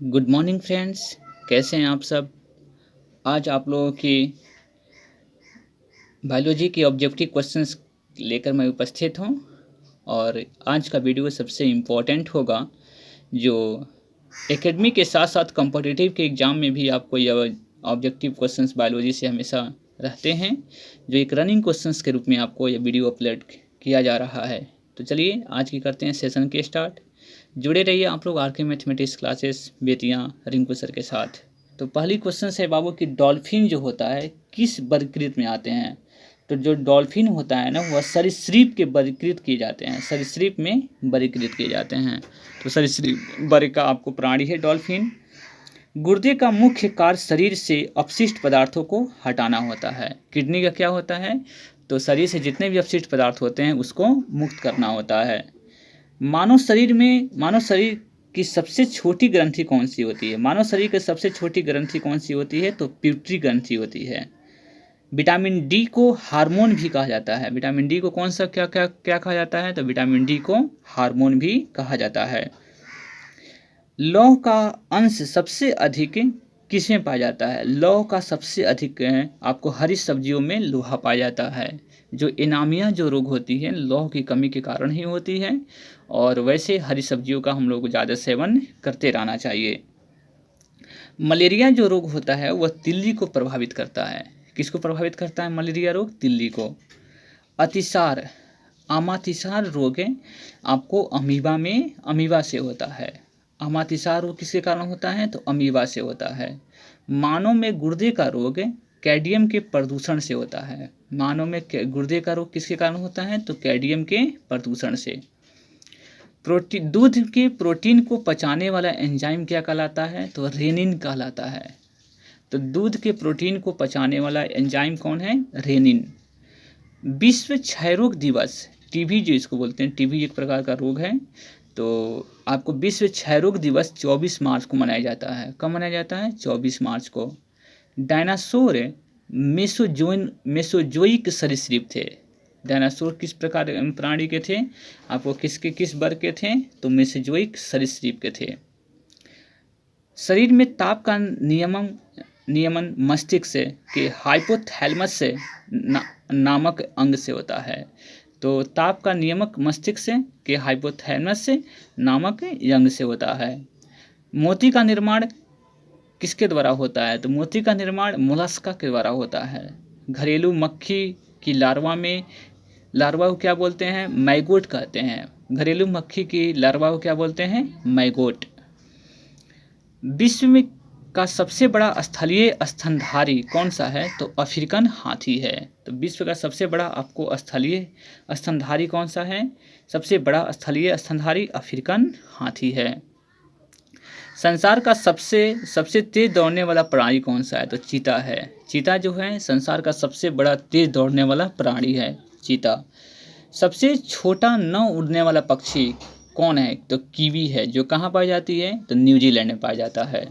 Good morning friends. कैसे हैं आप सब। आज आप लोगों की बायोलॉजी के ऑब्जेक्टिव क्वेश्चंस लेकर मैं उपस्थित हूं और आज का वीडियो सबसे इम्पोर्टेंट होगा जो एकेडमी के साथ साथ कॉम्पिटिटिव के एग्ज़ाम में भी आपको यह ऑब्जेक्टिव क्वेश्चंस बायोलॉजी से हमेशा रहते हैं, जो एक रनिंग क्वेश्चंस के रूप में आपको यह वीडियो अपलोड किया जा रहा है। तो चलिए आज की करते हैं सेशन के स्टार्ट। जुड़े रहिए आप लोग आर के mathematics classes Bettiah Rinku sir के साथ। तो पहली क्वेश्चन है बाबू कि डॉल्फिन जो होता है किस वर्गीकृत में आते हैं। तो जो डॉल्फिन होता है ना वह सरीसृप के वर्गीकृत किए जाते हैं, सरीसृप में वर्गीकृत किए जाते हैं। तो सरीसृप वर्ग का आपको प्राणी है डॉल्फिन। गुर्दे का मुख्य कार्य शरीर से अपशिष्ट पदार्थों को हटाना होता है। किडनी का क्या होता है, तो शरीर से जितने भी अपशिष्ट पदार्थ होते हैं उसको मुक्त करना होता है। मानव शरीर की सबसे छोटी ग्रंथि कौन सी होती है। मानव शरीर की सबसे छोटी ग्रंथि कौन सी होती है, तो पिट्यूटरी ग्रंथि होती है। विटामिन डी को हार्मोन भी कहा जाता है। विटामिन डी को कौन सा क्या क्या क्या कहा जाता है, तो विटामिन डी को हार्मोन भी कहा जाता है। लौह का अंश सबसे अधिक किसमें पाया जाता है। लौह का सबसे अधिक आपको हरी सब्जियों में लोहा पाया जाता है। जो एनीमिया जो रोग होती है लौह की कमी के कारण ही होती है, और वैसे हरी सब्जियों का हम लोग को ज़्यादा सेवन करते रहना चाहिए। मलेरिया जो रोग होता है वह तिल्ली को प्रभावित करता है। किसको प्रभावित करता है मलेरिया रोग, तिल्ली को। अतिसार अमातिसार रोग आपको अमीबा से होता है। अमातिसार रोग किसके कारण होता है, तो अमीबा से होता है। मानव में गुर्दे का रोग कैडमियम के प्रदूषण से होता है। मानव में गुर्दे का रोग किसके कारण होता है, तो कैडमियम के प्रदूषण से। दूध के प्रोटीन को पचाने वाला एंजाइम क्या कहलाता है, तो रेनिन कहलाता है। तो दूध के प्रोटीन को पचाने वाला एंजाइम कौन है, रेनिन। विश्व क्षय रोग दिवस, टीबी जो इसको बोलते हैं, टीबी एक प्रकार का रोग है। तो आपको विश्व क्षय रोग दिवस 24 मार्च को मनाया जाता है। कब मनाया जाता है, 24 मार्च को। डायनासोर मेसोजोइक सरीसृप थे। डायनासोर किस प्रकार प्राणी के थे, आपको किस वर्ग के थे, तो मेसोजोइक सरीसृप के थे। शरीर में ताप का नियमन मस्तिष्क के हाइपोथैलेमस से नामक अंग से होता है। तो ताप का नियमक मस्तिष्क के हाइपोथैलेमस से नामक अंग से होता है। मोती का निर्माण किसके द्वारा होता है, तो मोती का निर्माण मोलस्का के द्वारा होता है। घरेलू मक्खी की लार्वा को क्या बोलते हैं, मैगोट कहते हैं। घरेलू मक्खी की लार्वा को क्या बोलते हैं, मैगोट। विश्व में का सबसे बड़ा स्थलीय स्तनधारी कौन सा है, तो अफ्रीकन हाथी है। तो विश्व का सबसे बड़ा आपको स्थलीय स्तनधारी कौन सा है, सबसे बड़ा स्थलीय स्तनधारी अफ्रीकन हाथी है। संसार का सबसे तेज दौड़ने वाला प्राणी कौन सा है, तो चीता है। चीता जो है संसार का सबसे बड़ा तेज दौड़ने वाला प्राणी है, चीता। सबसे छोटा न उड़ने वाला पक्षी कौन है, तो कीवी है। जो कहाँ पाई जाती है, तो न्यूजीलैंड में पाया जाता है।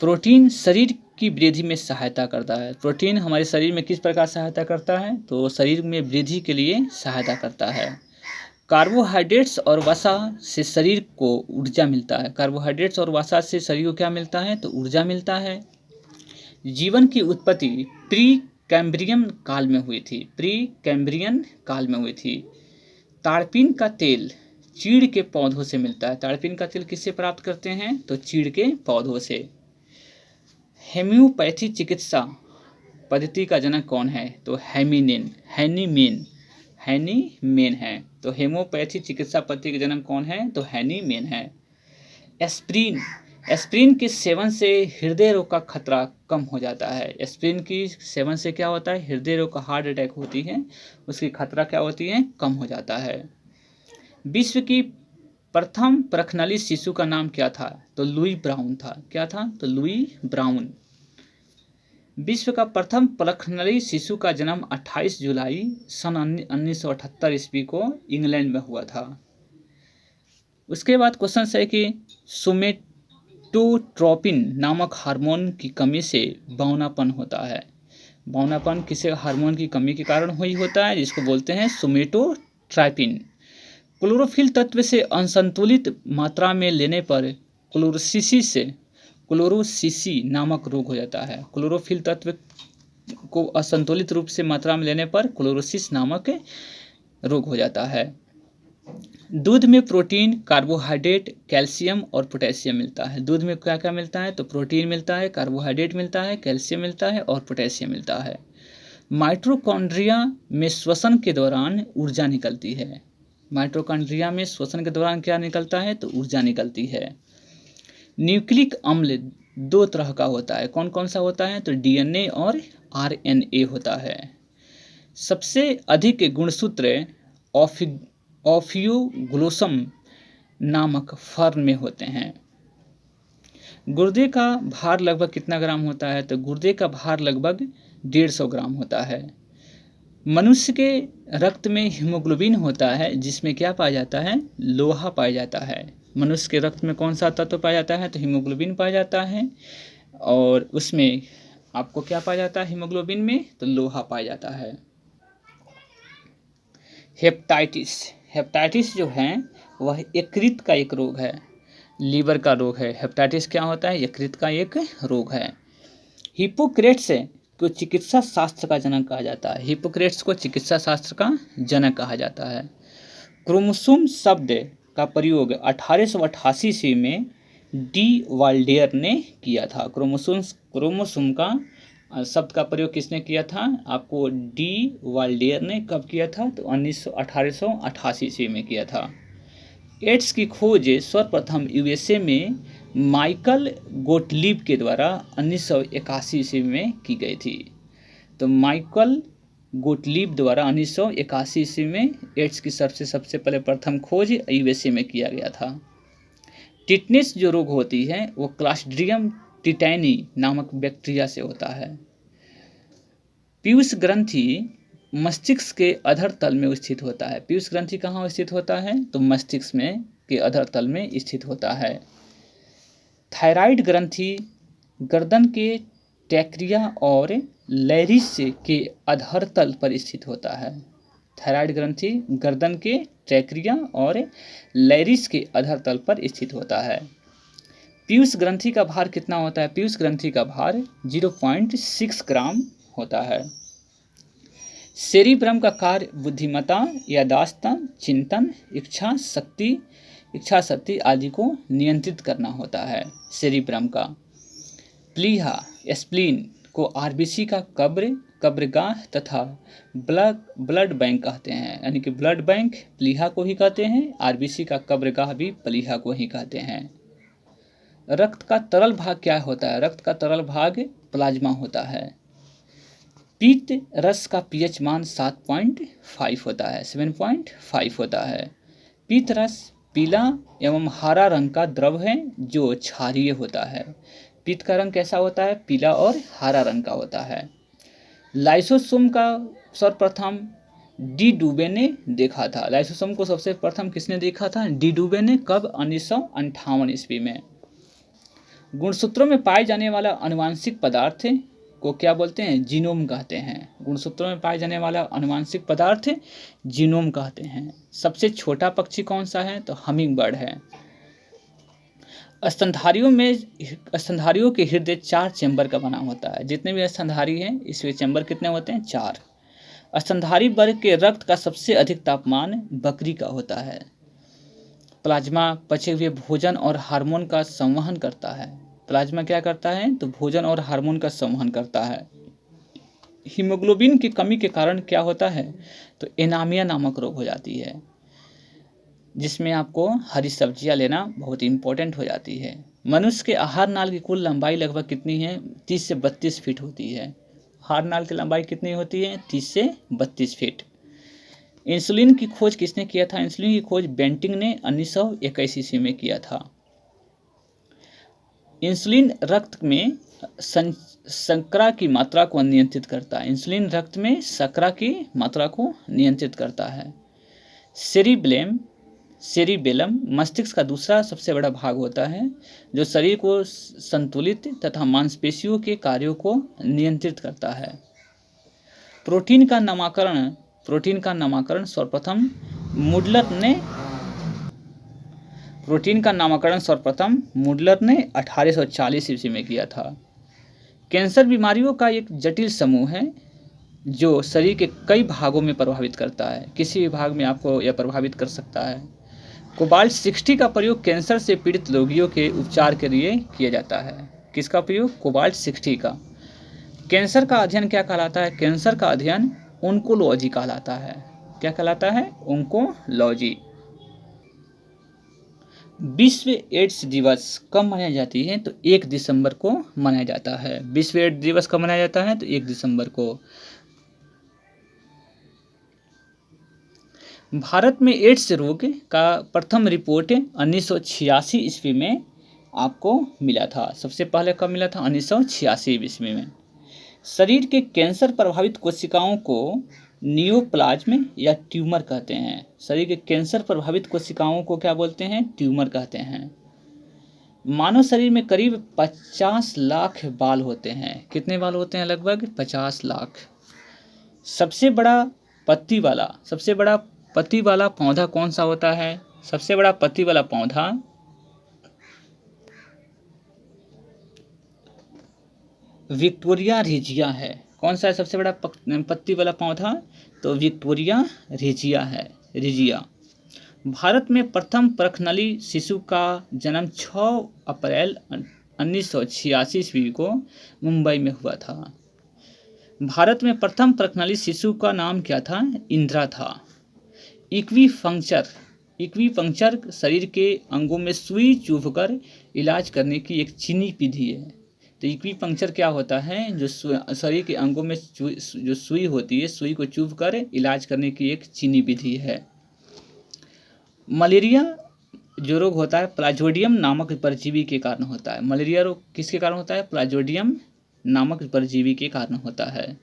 प्रोटीन शरीर की वृद्धि में सहायता करता है। प्रोटीन हमारे शरीर में किस प्रकार सहायता करता है, तो शरीर में वृद्धि के लिए सहायता करता है। कार्बोहाइड्रेट्स और वसा से शरीर को ऊर्जा मिलता है। कार्बोहाइड्रेट्स और वसा से शरीर को क्या मिलता है, तो ऊर्जा मिलता है। जीवन की उत्पत्ति प्री कैम्ब्रियन काल में हुई थी। प्री कैम्ब्रियन काल में हुई थी। ताड़पीन का तेल चीड़ के पौधों से मिलता है। ताड़पीन का तेल किससे प्राप्त करते हैं, तो चीड़ के पौधों से। हेम्योपैथी चिकित्सा पद्धति का जनक कौन है, तो हैनीमेन है। तो हेमोपैथी चिकित्सा पद्धति के जनक कौन है, तो हैनीमेन है। एस्प्रिन के सेवन से हृदय रोग का खतरा कम हो जाता है। एस्प्रिन की सेवन से क्या होता है, हृदय रोग का हार्ट अटैक होती है, उसकी खतरा क्या होती है, कम हो जाता है। विश्व की प्रथम परखनली शिशु का नाम क्या था, तो लुई ब्राउन था। क्या था, तो लुई ब्राउन। विश्व का प्रथम परखनली शिशु का जन्म 28 जुलाई सन 1978 ईस्वी को इंग्लैंड में हुआ था। उसके बाद क्वेश्चन है कि सोमेटोट्रोपिन नामक हार्मोन की कमी से बौनापन होता है। बौनापन किसी हार्मोन की कमी के कारण हुई होता है, जिसको बोलते हैं सोमेटोट्रोपिन। क्लोरोफिल तत्व से असंतुलित मात्रा में लेने पर क्लोरोसिसी नामक रोग हो जाता है। क्लोरोफिल तत्व को असंतुलित रूप से मात्रा में लेने पर क्लोरोसिस नामक रोग हो जाता है। दूध में प्रोटीन, कार्बोहाइड्रेट, कैल्शियम और पोटेशियम मिलता है। दूध में क्या क्या मिलता है? तो प्रोटीन मिलता है, कार्बोहाइड्रेट मिलता है, कैल्शियम मिलता है और पोटेशियम मिलता है। माइटोकॉन्ड्रिया में श्वसन के दौरान ऊर्जा निकलती है। माइटोकॉन्ड्रिया में श्वसन के दौरान क्या निकलता है? तो ऊर्जा निकलती है। न्यूक्लिक अम्ल दो तरह का होता है। कौन कौन सा होता है? तो डीएनए और आरएनए होता है। सबसे अधिक गुणसूत्र ऑफियोग्लोसम नामक फर्न में होते हैं। गुर्दे का भार लगभग कितना ग्राम होता है? तो गुर्दे का भार लगभग 150 ग्राम होता है। मनुष्य के रक्त में हीमोग्लोबिन होता है, जिसमें क्या पाया जाता है? लोहा पाया जाता है। मनुष्य के रक्त में कौन सा तत्व पाया जाता है? तो हीमोग्लोबिन पाया जाता है। और उसमें आपको क्या पाया जाता है? हीमोग्लोबिन में तो लोहा पाया जाता है। हेपेटाइटिस जो है वह यकृत का एक रोग है, लीवर का रोग है। हेपेटाइटिस क्या होता है? यकृत का एक रोग है। हिप्पोक्रेट्स को चिकित्सा शास्त्र का जनक कहा जाता है। हिप्पोक्रेट्स को चिकित्सा शास्त्र का जनक कहा जाता है। क्रोमोसोम शब्द का प्रयोग 1888 ईस्वी में डी वाल्डेयर ने किया था। क्रोमोसोम का शब्द का प्रयोग किसने किया था? आपको डी वाल्डेयर ने कब किया था? तो 1888 ईस्वी में किया था। एड्स की खोज सर्वप्रथम यूएसए में माइकल गोटलीब के द्वारा 1981 ईस्वी में की गई थी। तो माइकल गोटलीब द्वारा 1981 ईस्वी में एड्स की सबसे पहले प्रथम खोज यूएसए में किया गया था। टिटनेस जो रोग होती है वो क्लास्ट्रिडियम टिटैनी नामक बैक्टीरिया से होता है। पीयूष ग्रंथि मस्तिष्क के अधर तल में स्थित होता है। पीयूष ग्रंथि कहाँ स्थित होता है? तो मस्तिष्क में के अधर तल में स्थित होता है। थायराइड ग्रंथि गर्दन के टैक्रिया और लैरिस के अधर तल पर स्थित होता है। थायराइड ग्रंथि गर्दन के टैक्रिया और लैरिस के अधर तल पर स्थित होता है। पीयूष ग्रंथि का भार कितना होता है? पीयूष ग्रंथि का भार 0.6 ग्राम होता है। सेरिब्रम का कार्य बुद्धिमत्ता, याददाश्त, चिंतन, इच्छा शक्ति आदि को नियंत्रित करना होता है। सेरिब्रम का प्लीहा स्प्लीन को आरबीसी का कब्रगाह तथा ब्लड बैंक कहते हैं। यानी कि ब्लड बैंक प्लीहा को ही कहते हैं, आरबीसी का कब्रगाह भी प्लीहा को ही कहते हैं। रक्त का तरल भाग क्या होता है? रक्त का तरल भाग प्लाज्मा होता है। पीत रस का पीएच मान 7.5 होता है, 7.5 होता है। पीत रस पीला एवं हरा रंग का द्रव है जो क्षारीय होता है। पीत का रंग कैसा होता है? पीला और हरा रंग का होता है। लाइसोसोम का सर्वप्रथम डी डुबे ने देखा था। लाइसोसोम को सबसे प्रथम किसने देखा था? डी डुबे ने। कब? 1958 ईस्वी में। गुणसूत्रों में पाए जाने वाला आनुवांशिक पदार्थ को क्या बोलते हैं? जीनोम कहते हैं। गुणसूत्रों में पाए जाने वाला आनुवांशिक पदार्थ जीनोम कहते हैं। सबसे छोटा पक्षी कौन सा है? तो हमिंग बर्ड है। स्तनधारियों के हृदय 4 चैम्बर का बना होता है। जितने भी स्तनधारी हैं इसमें चैम्बर कितने होते हैं? 4। स्तनधारी वर्ग के रक्त का सबसे अधिक तापमान बकरी का होता है। प्लाज्मा पचे हुए भोजन और हार्मोन का संवहन करता है। प्लाज्मा क्या करता है? तो भोजन और हार्मोन का संवहन करता है। हीमोग्लोबिन की कमी के कारण क्या होता है? तो एनीमिया नामक रोग हो जाती है, जिसमें आपको हरी सब्जियां लेना बहुत इंपॉर्टेंट हो जाती है। मनुष्य के आहार नाल की कुल लंबाई लगभग कितनी है? 30 से 32 फीट होती है। आहार नाल की लंबाई कितनी होती है? 30 से 32 फीट। इंसुलिन की खोज किसने किया था? इंसुलिन की खोज बेंटिंग ने 1921 ईस्वी में किया था। इंसुलिन रक्त में शर्करा की मात्रा को नियंत्रित करता है। इंसुलिन रक्त में शर्करा की मात्रा को नियंत्रित करता है। सेरिबेलम मस्तिष्क का दूसरा सबसे बड़ा भाग होता है, जो शरीर को संतुलित तथा मांसपेशियों के कार्यों को नियंत्रित करता है। प्रोटीन का नामकरण सर्वप्रथम प्रोटीन का नामकरण सर्वप्रथम मुडलर ने 1840 ईस्वी में किया था। कैंसर बीमारियों का एक जटिल समूह है जो शरीर के कई भागों में प्रभावित करता है। किसी भी भाग में आपको यह प्रभावित कर सकता है। कोबाल्ट 60 का प्रयोग कैंसर से पीड़ित रोगियों के उपचार के लिए किया जाता है। किसका प्रयोग? कोबाल्ट 60 का। कैंसर का अध्ययन क्या कहलाता है? कैंसर का अध्ययन ओंकोलॉजी कहलाता है। क्या कहलाता है? ओंकोलॉजी। विश्व एड्स दिवस कब मनाई जाती है? तो 1 दिसंबर को मनाया जाता है। विश्व एड्स दिवस कब मनाया जाता है? तो 1 दिसंबर को। भारत में एड्स रोग का प्रथम रिपोर्ट 1986 ईस्वी में आपको मिला था। सबसे पहले कब मिला था? 1986 ईस्वी में। शरीर के कैंसर प्रभावित कोशिकाओं को नियोप्लाज्म या ट्यूमर कहते हैं। शरीर के कैंसर प्रभावित कोशिकाओं को क्या बोलते हैं? ट्यूमर कहते हैं। मानव शरीर में करीब 50 लाख बाल होते हैं। कितने बाल होते हैं? लगभग 50 लाख। सबसे बड़ा पत्ती वाला पौधा कौन सा होता है? सबसे बड़ा पत्ती वाला पौधा विक्टोरिया रेजिया है। कौन सा है सबसे बड़ा पत्ती वाला पौधा? तो विक्टोरिया रेजिया। भारत में प्रथम प्रखनली शिशु का जन्म 6 अप्रैल 1986 ईस्वी को मुंबई में हुआ था। भारत में प्रथम प्रखनली शिशु का नाम क्या था? इंदिरा था। इक्वीपंक्चर शरीर के अंगों में सुई चुभकर इलाज करने की एक चीनी विधि है। तो इक्वीपंक्चर क्या होता है? जो शरीर के अंगों में जो सुई होती है, सुई को चुभकर इलाज करने की एक चीनी विधि है। मलेरिया जो रोग होता है प्लाज्मोडियम नामक परजीवी के कारण होता है। मलेरिया रोग किसके कारण होता है? प्लाज्मोडियम नामक परजीवी के कारण होता है।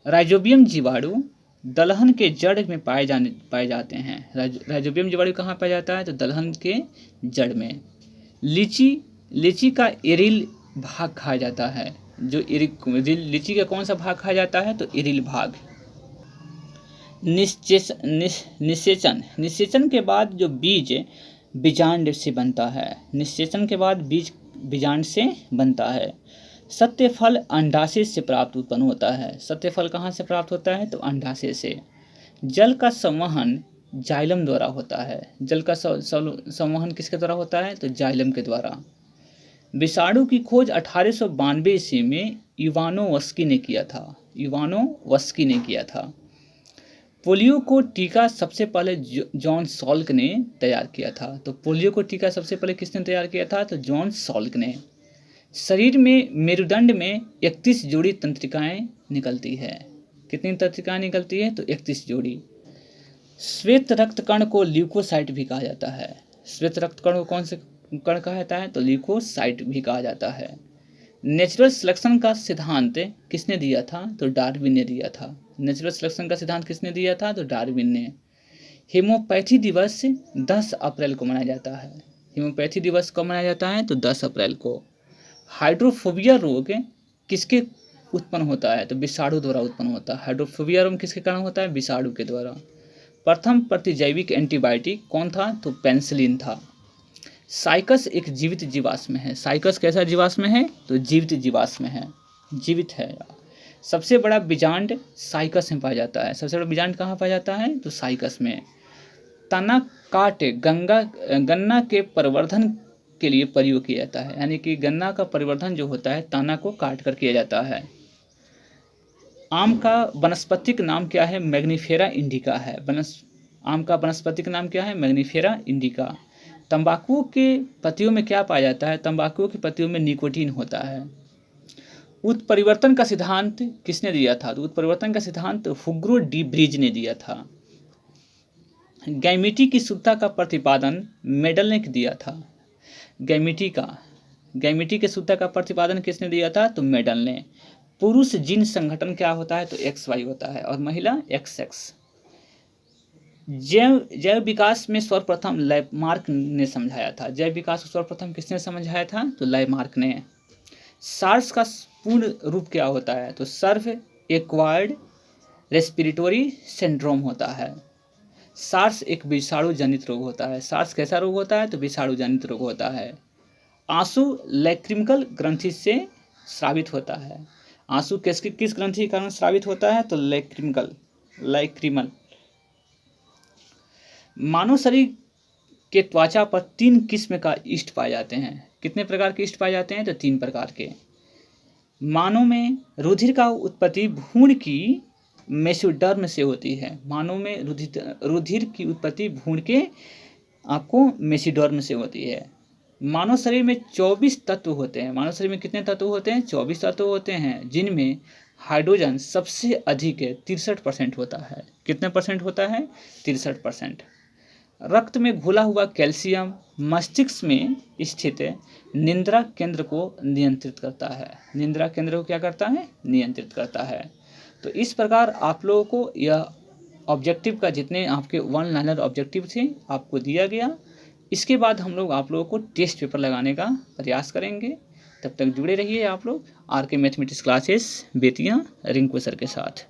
राइजोबियम जीवाणु दलहन के जड़ में पाए जाते हैं। राइजोबियम जीवाणु कहाँ पाया जाता है? तो दलहन के जड़ में। लीची का इरिल भाग खाया जाता है। जो लीची का कौन सा भाग खाया जाता है? तो इरिल भाग। निषेचन के बाद जो बीज बीजांड से बनता है। निषेचन के बाद बीज बीजांड से बनता है। सत्य फल अंडाशय से प्राप्त उत्पन्न होता है। सत्य फल कहाँ से प्राप्त होता है? तो अंडाशय से। जल का संवहन जाइलम द्वारा होता है। जल का संवहन किसके द्वारा होता है? तो जाइलम के द्वारा। विषाणु की खोज 1892 ईस्वी में इवानोवस्की ने किया था। पोलियो को टीका सबसे पहले जॉन सॉल्क ने तैयार किया था। तो पोलियो को टीका सबसे पहले किसने तैयार किया था? तो जॉन सॉल्क ने। शरीर में मेरुदंड में 31 जोड़ी तंत्रिकाएं निकलती है। कितनी तंत्रिकाएं निकलती है? तो 31 जोड़ी। श्वेत रक्त कण को ल्यूकोसाइट भी कहा जाता है। श्वेत रक्त कण को कौन से कण कहा जाता है? तो ल्यूकोसाइट भी कहा जाता है। नेचुरल सिलेक्शन का सिद्धांत किसने दिया था? तो डार्विन ने दिया था। नेचुरल सिलेक्शन का सिद्धांत किसने दिया था? तो डार्विन ने। हेमोपैथी दिवस 10 अप्रैल को मनाया जाता है। हेमोपैथी दिवस कब मनाया जाता है? तो 10 अप्रैल को। हाइड्रोफोबिया रोग किसके उत्पन्न होता है? तो विषाणु द्वारा उत्पन्न होता है। हाइड्रोफोबिया रोग किसके कारण होता है? विषाणु के द्वारा। प्रथम प्रतिजैविक एंटीबायोटिक कौन था? तो पेनिसिलिन था। साइकस एक जीवित जीवाश्म है। साइकस कैसा जीवाश्म है? तो जीवित जीवाश्म है, जीवित है। सबसे बड़ा बीजांड साइकस में पाया जाता है। सबसे बड़ा बीजांड कहाँ पाया जाता है? तो साइकस में। तना काट गन्ना के परिवर्धन के लिए प्रयोग किया जाता है। यानी कि गन्ना का परिवर्धन जो होता है तना को काट कर किया जाता है। आम का वनस्पतिक नाम क्या है? मैग्नीफेरा इंडिका है। आम का वनस्पतिक नाम क्या है? Mangifera indica. तंबाकू के पत्तियों में क्या पाया जाता है? तंबाकू की पत्तियों में निकोटीन होता है। उत्परिवर्तन का सिद्धांत किसने दिया था? तो उत्परिवर्तन का सिद्धांत हुग्रो डी ब्रिज ने दिया था। गैमीटी की शुद्धता का प्रतिपादन मेडल ने दिया था। गैमीटी के शुद्धता का प्रतिपादन किसने दिया था? तो मेडल ने। पुरुष जीन संगठन क्या होता है? तो XY होता है और महिला XX। जैव विकास में सर्वप्रथम लैमार्क ने समझाया था। जैव विकास को सर्वप्रथम किसने समझाया था? तो लैमार्क ने। सार्स का पूर्ण रूप क्या होता है? तो सर्व एक्वायर्ड रेस्पिरेटरी सिंड्रोम होता है। सार्स एक विषाणु जनित रोग होता है। सार्स कैसा रोग होता है? तो विषाणु जनित रोग होता है। आंसू लैक्रिमल ग्रंथि से स्रावित होता है। आंसू किस ग्रंथि के कारण स्रावित होता है? तो लैक्रिमल। मानव शरीर के त्वचा पर 3 किस्म का ईस्ट पाए जाते हैं। कितने प्रकार के ईस्ट पाए जाते हैं? तो 3 प्रकार के। मानव में रुधिर का उत्पत्ति भ्रूण की मेसोडर्म से होती है। मानव में रुधिर की उत्पत्ति भ्रूण के आपको मेसोडर्म से होती है। मानव शरीर में 24 तत्व होते हैं। मानव शरीर में कितने तत्व होते हैं? 24 तत्व होते हैं, जिनमें हाइड्रोजन सबसे अधिक है, 63% होता है। कितने परसेंट होता है? 63%। रक्त में घुला हुआ कैल्शियम मस्तिष्क में स्थित निंद्रा केंद्र को नियंत्रित करता है। निंद्रा केंद्र को क्या करता है? नियंत्रित करता है। तो इस प्रकार आप लोगों को यह ऑब्जेक्टिव का जितने आपके 1 लाइनर ऑब्जेक्टिव थे आपको दिया गया। इसके बाद हम लोग आप लोगों को टेस्ट पेपर लगाने का प्रयास करेंगे। तब तक जुड़े रहिए आप लोग आर के mathematics classes Bettiah Rinku sir के साथ।